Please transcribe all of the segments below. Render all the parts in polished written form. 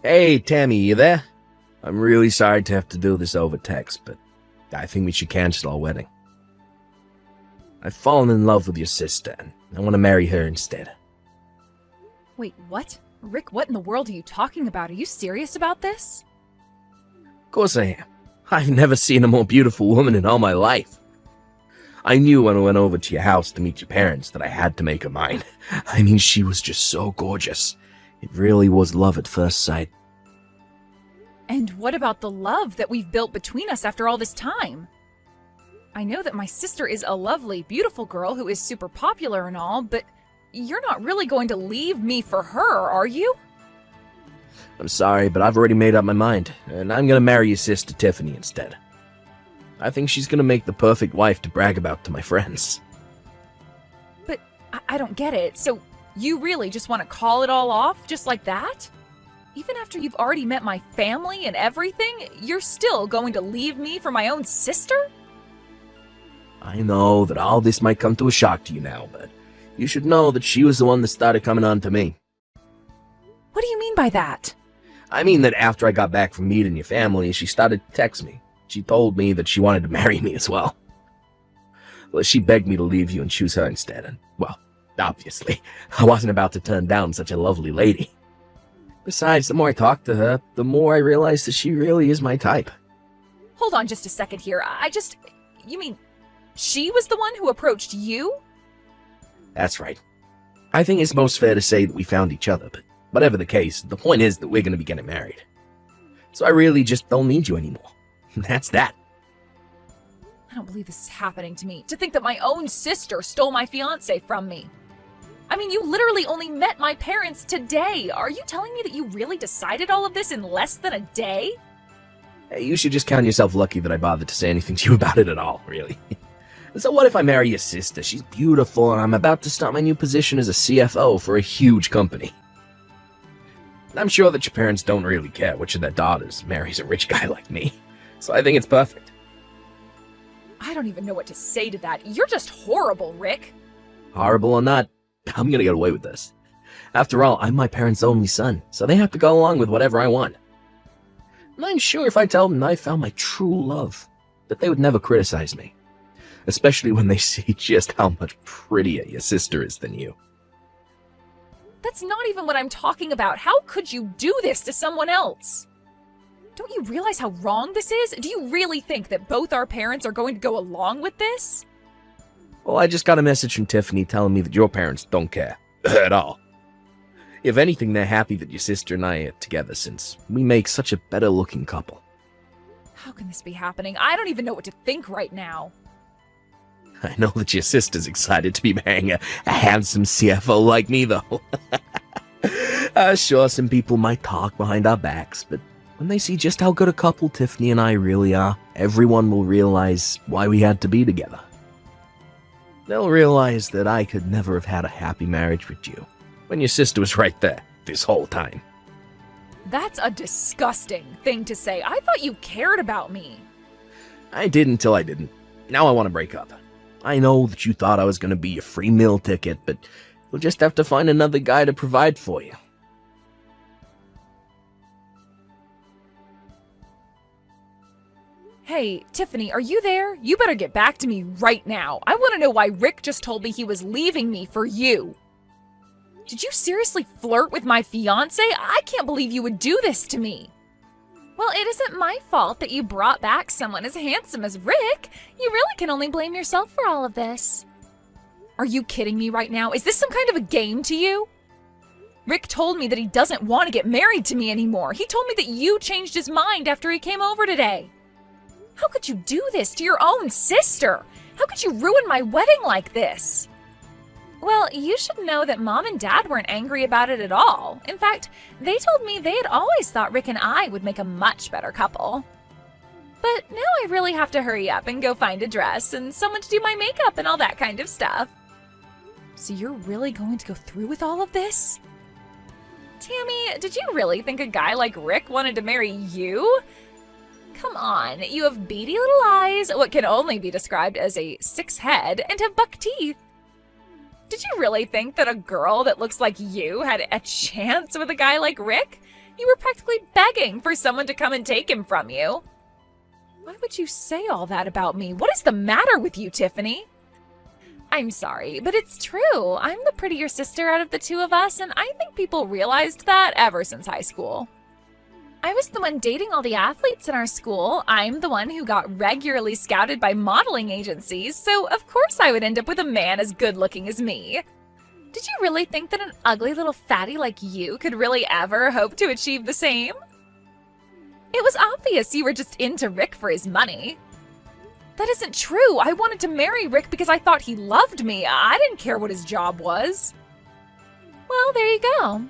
Hey, Tammy, you there? I'm really sorry to have to do this over text, but I think we should cancel our wedding. I've fallen in love with your sister, and I want to marry her instead. Wait, what? Rick, what in the world are you talking about? Are you serious about this? Of course I am. I've never seen a more beautiful woman in all my life. I knew when I went over to your house to meet your parents that I had to make her mine. I mean, she was just so gorgeous. It really was love at first sight. And what about the love that we've built between us after all this time? I know that my sister is a lovely, beautiful girl who is super popular and all, but you're not really going to leave me for her, are you? I'm sorry, but I've already made up my mind, and I'm gonna marry your sister Tiffany instead. I think she's gonna make the perfect wife to brag about to my friends. But I don't get it. So you really just want to call it all off just like that? Even after you've already met my family and everything, you're still going to leave me for my own sister? I know that all this might come to a shock to you now, but you should know that she was the one that started coming on to me. What do you mean by that? I mean that after I got back from meeting your family, she started to text me. She told me that she wanted to marry me as well. Well, she begged me to leave you and choose her instead, and, well, obviously, I wasn't about to turn down such a lovely lady. Besides, the more I talked to her, the more I realized that she really is my type. Hold on just a second here. You mean, she was the one who approached you? That's right. I think it's most fair to say that we found each other, but whatever the case, the point is that we're going to be getting married. So I really just don't need you anymore. That's that. I don't believe this is happening to me. To think that my own sister stole my fiancé from me. I mean, you literally only met my parents today. Are you telling me that you really decided all of this in less than a day? Hey, you should just count yourself lucky that I bothered to say anything to you about it at all, really. So what if I marry your sister? She's beautiful, and I'm about to start my new position as a CFO for a huge company. I'm sure that your parents don't really care which of their daughters marries a rich guy like me, so I think it's perfect. I don't even know what to say to that. You're just horrible, Rick. Horrible or not, I'm gonna get away with this. After all, I'm my parents' only son, so they have to go along with whatever I want. And I'm sure if I tell them I found my true love, that they would never criticize me. Especially when they see just how much prettier your sister is than you. That's not even what I'm talking about. How could you do this to someone else? Don't you realize how wrong this is? Do you really think that both our parents are going to go along with this? Well, I just got a message from Tiffany telling me that your parents don't care. At all. If anything, they're happy that your sister and I are together since we make such a better-looking couple. How can this be happening? I don't even know what to think right now. I know that your sister's excited to be marrying a handsome CFO like me, though. Sure, some people might talk behind our backs, but when they see just how good a couple Tiffany and I really are, everyone will realize why we had to be together. They'll realize that I could never have had a happy marriage with you, when your sister was right there this whole time. That's a disgusting thing to say. I thought you cared about me. I did until I didn't. Now I want to break up. I know that you thought I was going to be your free meal ticket, but you'll just have to find another guy to provide for you. Hey, Tiffany, are you there? You better get back to me right now. I want to know why Rick just told me he was leaving me for you. Did you seriously flirt with my fiancé? I can't believe you would do this to me. Well, it isn't my fault that you brought back someone as handsome as Rick. You really can only blame yourself for all of this. Are you kidding me right now? Is this some kind of a game to you? Rick told me that he doesn't want to get married to me anymore. He told me that you changed his mind after he came over today. How could you do this to your own sister? How could you ruin my wedding like this? Well, you should know that Mom and Dad weren't angry about it at all. In fact, they told me they had always thought Rick and I would make a much better couple. But now I really have to hurry up and go find a dress and someone to do my makeup and all that kind of stuff. So you're really going to go through with all of this? Tammy, did you really think a guy like Rick wanted to marry you? Come on, you have beady little eyes, what can only be described as a 6 head, and have buck teeth. Did you really think that a girl that looks like you had a chance with a guy like Rick? You were practically begging for someone to come and take him from you. Why would you say all that about me? What is the matter with you, Tiffany? I'm sorry, but it's true. I'm the prettier sister out of the two of us, and I think people realized that ever since high school. I was the one dating all the athletes in our school. I'm the one who got regularly scouted by modeling agencies, so of course I would end up with a man as good-looking as me. Did you really think that an ugly little fatty like you could really ever hope to achieve the same? It was obvious you were just into Rick for his money. That isn't true. I wanted to marry Rick because I thought he loved me. I didn't care what his job was. Well, there you go.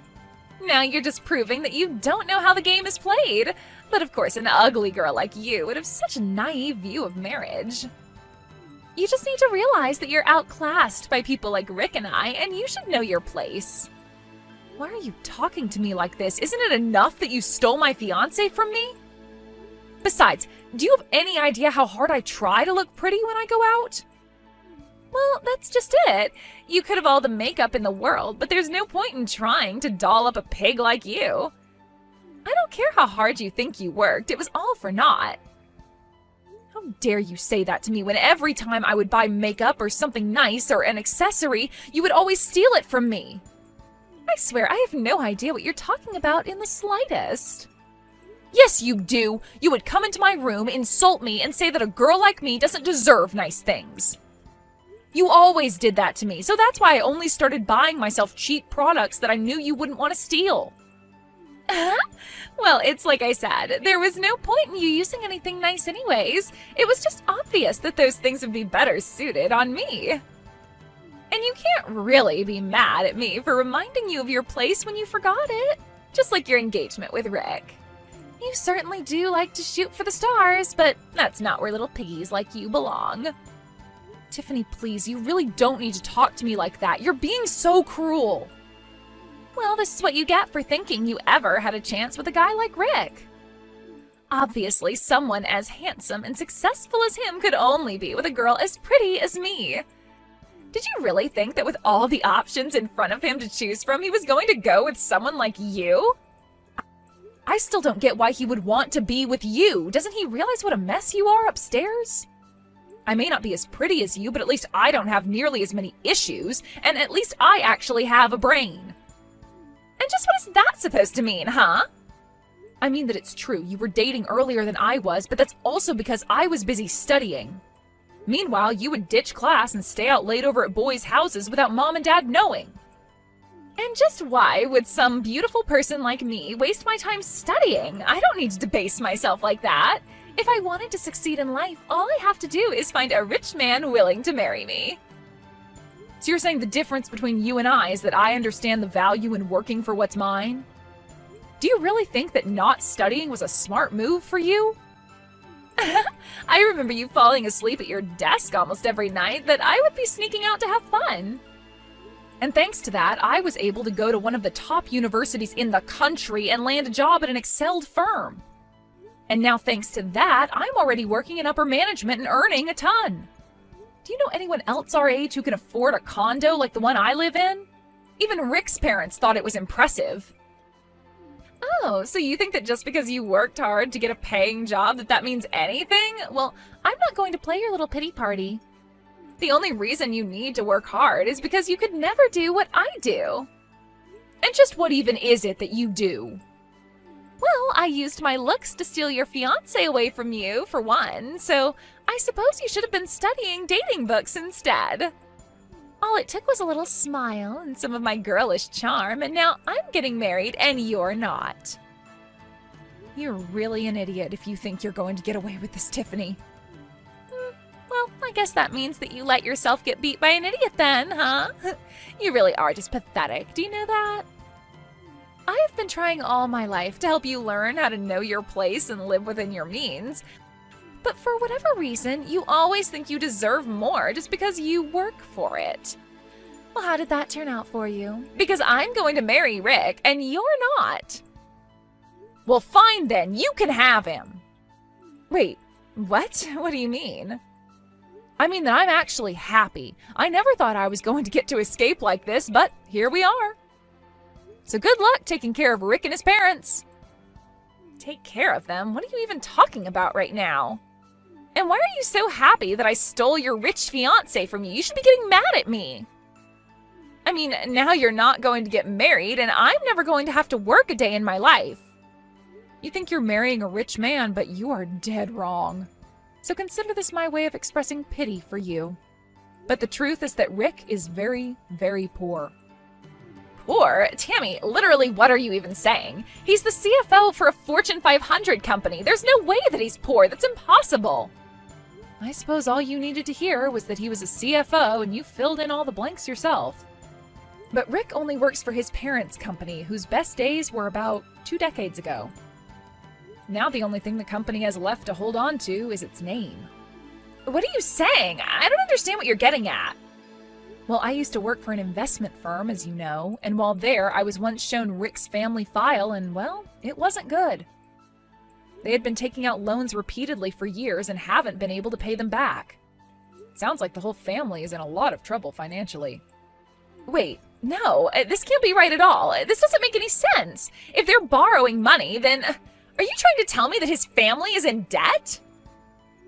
Now you're just proving that you don't know how the game is played. But of course, an ugly girl like you would have such a naive view of marriage. You just need to realize that you're outclassed by people like Rick and I, and you should know your place. Why are you talking to me like this? Isn't it enough that you stole my fiancé from me? Besides, do you have any idea how hard I try to look pretty when I go out? Well, that's just it. You could have all the makeup in the world, but there's no point in trying to doll up a pig like you. I don't care how hard you think you worked. It was all for naught. How dare you say that to me when every time I would buy makeup or something nice or an accessory, you would always steal it from me? I swear I have no idea what you're talking about in the slightest. Yes, you do. You would come into my room, insult me, and say that a girl like me doesn't deserve nice things. You always did that to me, so that's why I only started buying myself cheap products that I knew you wouldn't want to steal. Well, it's like I said, there was no point in you using anything nice anyways. It was just obvious that those things would be better suited on me. And you can't really be mad at me for reminding you of your place when you forgot it. Just like your engagement with Rick. You certainly do like to shoot for the stars, but that's not where little piggies like you belong. Tiffany, please, you really don't need to talk to me like that. You're being so cruel. Well, this is what you get for thinking you ever had a chance with a guy like Rick. Obviously, someone as handsome and successful as him could only be with a girl as pretty as me. Did you really think that with all the options in front of him to choose from, he was going to go with someone like you? I still don't get why he would want to be with you. Doesn't he realize what a mess you are upstairs? I may not be as pretty as you, but at least I don't have nearly as many issues, and at least I actually have a brain. And just what is that supposed to mean, huh? I mean that it's true, you were dating earlier than I was, but that's also because I was busy studying. Meanwhile, you would ditch class and stay out late over at boys' houses without mom and dad knowing. And just why would some beautiful person like me waste my time studying? I don't need to debase myself like that. If I wanted to succeed in life, all I have to do is find a rich man willing to marry me. So you're saying the difference between you and I is that I understand the value in working for what's mine? Do you really think that not studying was a smart move for you? I remember you falling asleep at your desk almost every night that I would be sneaking out to have fun. And thanks to that, I was able to go to one of the top universities in the country and land a job at an excelled firm. And now thanks to that, I'm already working in upper management and earning a ton. Do you know anyone else our age who can afford a condo like the one I live in? Even Rick's parents thought it was impressive. Oh, so you think that just because you worked hard to get a paying job that means anything? Well, I'm not going to play your little pity party. The only reason you need to work hard is because you could never do what I do. And just what even is it that you do? Well, I used my looks to steal your fiancé away from you, for one, so I suppose you should have been studying dating books instead. All it took was a little smile and some of my girlish charm, and now I'm getting married and you're not. You're really an idiot if you think you're going to get away with this, Tiffany. Well, I guess that means that you let yourself get beat by an idiot then, huh? You really are just pathetic, do you know that? I have been trying all my life to help you learn how to know your place and live within your means. But for whatever reason, you always think you deserve more just because you work for it. Well, how did that turn out for you? Because I'm going to marry Rick, and you're not. Well, fine then, you can have him. Wait, what? What do you mean? I mean that I'm actually happy. I never thought I was going to get to escape like this, but here we are. So good luck taking care of Rick and his parents. Take care of them? What are you even talking about right now? And why are you so happy that I stole your rich fiance from you? You should be getting mad at me. I mean, now you're not going to get married, and I'm never going to have to work a day in my life. You think you're marrying a rich man, but you are dead wrong. So consider this my way of expressing pity for you. But the truth is that Rick is very, very poor. Poor? Tammy, literally what are you even saying? He's the CFO for a Fortune 500 company. There's no way that he's poor. That's impossible. I suppose all you needed to hear was that he was a CFO and you filled in all the blanks yourself. But Rick only works for his parents' company, whose best days were about 2 decades ago. Now the only thing the company has left to hold on to is its name. What are you saying? I don't understand what you're getting at. Well, I used to work for an investment firm, as you know, and while there, I was once shown Rick's family file, and, well, it wasn't good. They had been taking out loans repeatedly for years and haven't been able to pay them back. Sounds like the whole family is in a lot of trouble financially. Wait, no, this can't be right at all. This doesn't make any sense. If they're borrowing money, then are you trying to tell me that his family is in debt?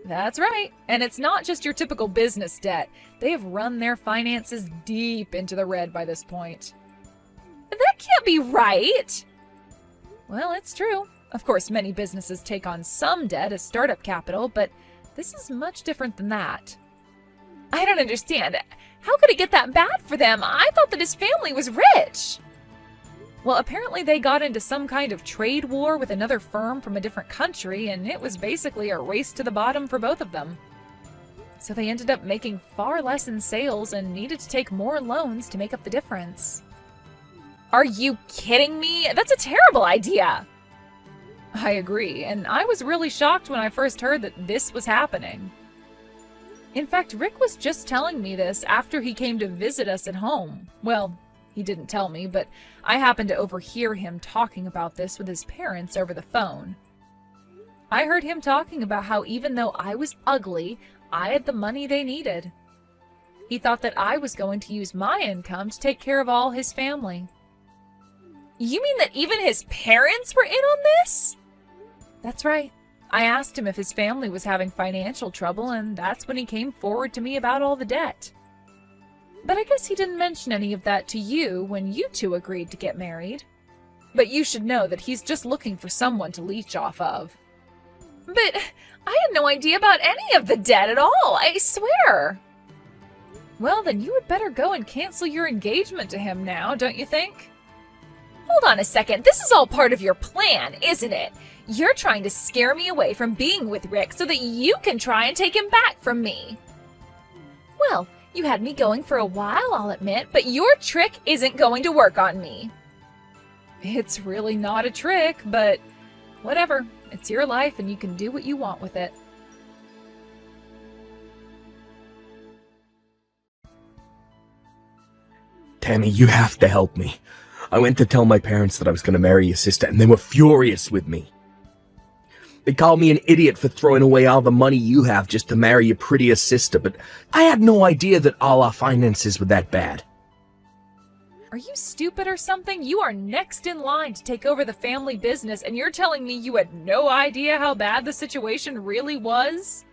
That's right, and it's not just your typical business debt. They have run their finances deep into the red by this point. That can't be right. Well, it's true. Of course, many businesses take on some debt as startup capital, but this is much different than that. I don't understand. How could it get that bad for them? I thought that his family was rich. Well, apparently they got into some kind of trade war with another firm from a different country, and it was basically a race to the bottom for both of them. So they ended up making far less in sales and needed to take more loans to make up the difference. Are you kidding me? That's a terrible idea. I agree, and I was really shocked when I first heard that this was happening. In fact, Rick was just telling me this after he came to visit us at home. Well, he didn't tell me, but I happened to overhear him talking about this with his parents over the phone. I heard him talking about how even though I was ugly, I had the money they needed. He thought that I was going to use my income to take care of all his family. You mean that even his parents were in on this? That's right. I asked him if his family was having financial trouble, and that's when he came forward to me about all the debt. But I guess he didn't mention any of that to you when you two agreed to get married. But you should know that he's just looking for someone to leech off of. But I had no idea about any of the debt at all, I swear. Well, then you would better go and cancel your engagement to him now, don't you think? Hold on a second, this is all part of your plan, isn't it? You're trying to scare me away from being with Rick so that you can try and take him back from me. Well, you had me going for a while, I'll admit, but your trick isn't going to work on me. It's really not a trick, but whatever. It's your life and you can do what you want with it. Tammy, you have to help me. I went to tell my parents that I was going to marry your sister, and they were furious with me. They called me an idiot for throwing away all the money you have just to marry your prettier sister, but I had no idea that all our finances were that bad. Are you stupid or something? You are next in line to take over the family business, and you're telling me you had no idea how bad the situation really was?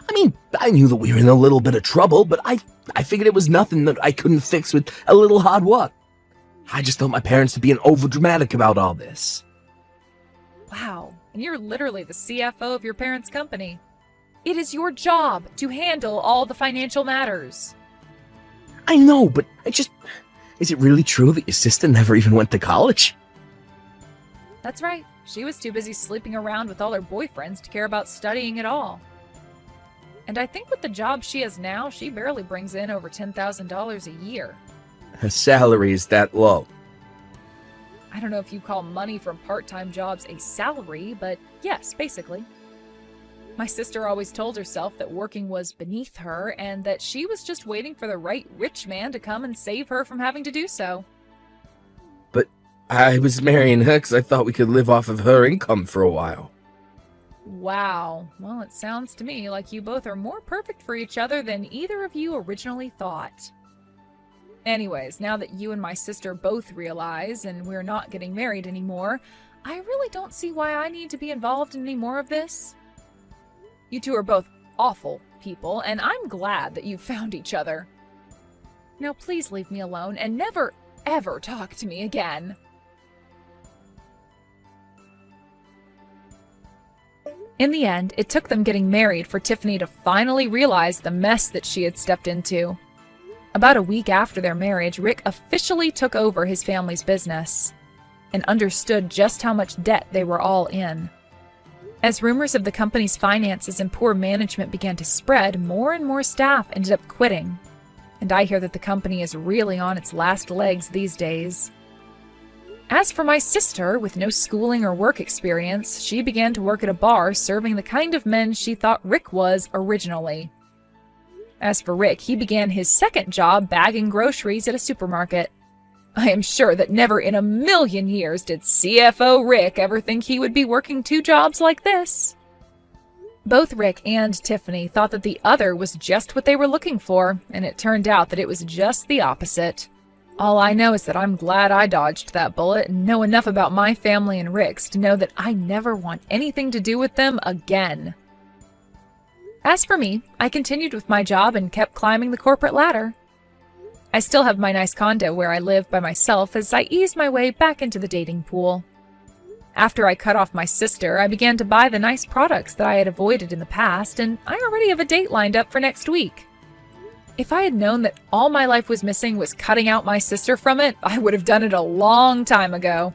I mean, I knew that we were in a little bit of trouble, but I figured it was nothing that I couldn't fix with a little hard work. I just thought my parents were being overdramatic about all this. Wow, and you're literally the CFO of your parents' company. It is your job to handle all the financial matters. I know, but is it really true that your sister never even went to college? That's right. She was too busy sleeping around with all her boyfriends to care about studying at all. And I think with the job she has now, she barely brings in over $10,000 a year. Her salary is that low. I don't know if you call money from part-time jobs a salary, but yes, basically. My sister always told herself that working was beneath her and that she was just waiting for the right rich man to come and save her from having to do so. But I was marrying her because I thought we could live off of her income for a while. Wow. Well, it sounds to me like you both are more perfect for each other than either of you originally thought. Anyways, now that you and my sister both realize and we're not getting married anymore, I really don't see why I need to be involved in any more of this. You two are both awful people, and I'm glad that you found each other. Now please leave me alone and never, ever talk to me again. In the end, it took them getting married for Tiffany to finally realize the mess that she had stepped into. About a week after their marriage, Rick officially took over his family's business and understood just how much debt they were all in. As rumors of the company's finances and poor management began to spread, more and more staff ended up quitting. And I hear that the company is really on its last legs these days. As for my sister, with no schooling or work experience, she began to work at a bar serving the kind of men she thought Rick was originally. As for Rick, he began his second job bagging groceries at a supermarket. I am sure that never in a million years did CFO Rick ever think he would be working two jobs like this. Both Rick and Tiffany thought that the other was just what they were looking for, and it turned out that it was just the opposite. All I know is that I'm glad I dodged that bullet and know enough about my family and Rick's to know that I never want anything to do with them again. As for me, I continued with my job and kept climbing the corporate ladder. I still have my nice condo where I live by myself as I ease my way back into the dating pool. After I cut off my sister, I began to buy the nice products that I had avoided in the past, and I already have a date lined up for next week. If I had known that all my life was missing was cutting out my sister from it, I would have done it a long time ago.